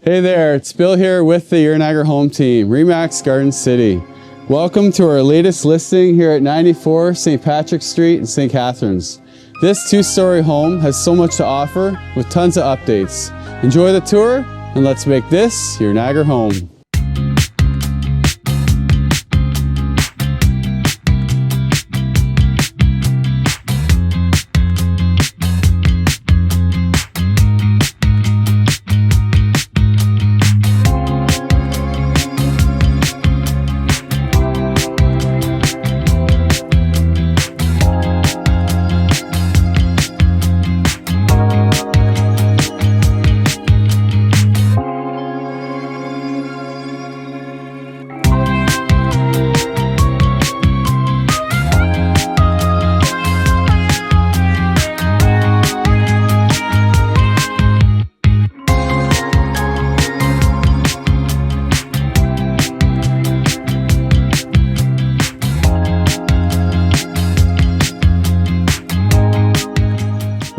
Hey there, it's Bill here with the Your Niagara Home team, Remax Garden City. Welcome to our latest listing here at 94 St. Patrick Street in St. Catharines. This two-story home has so much to offer with tons of updates. Enjoy the tour and let's make this your Niagara home.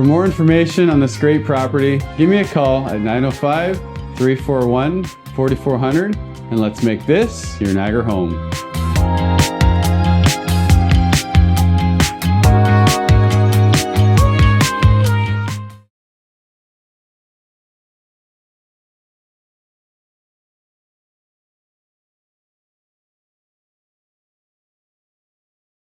For more information on this great property, give me a call at 905-341-4400 and let's make this your Niagara home.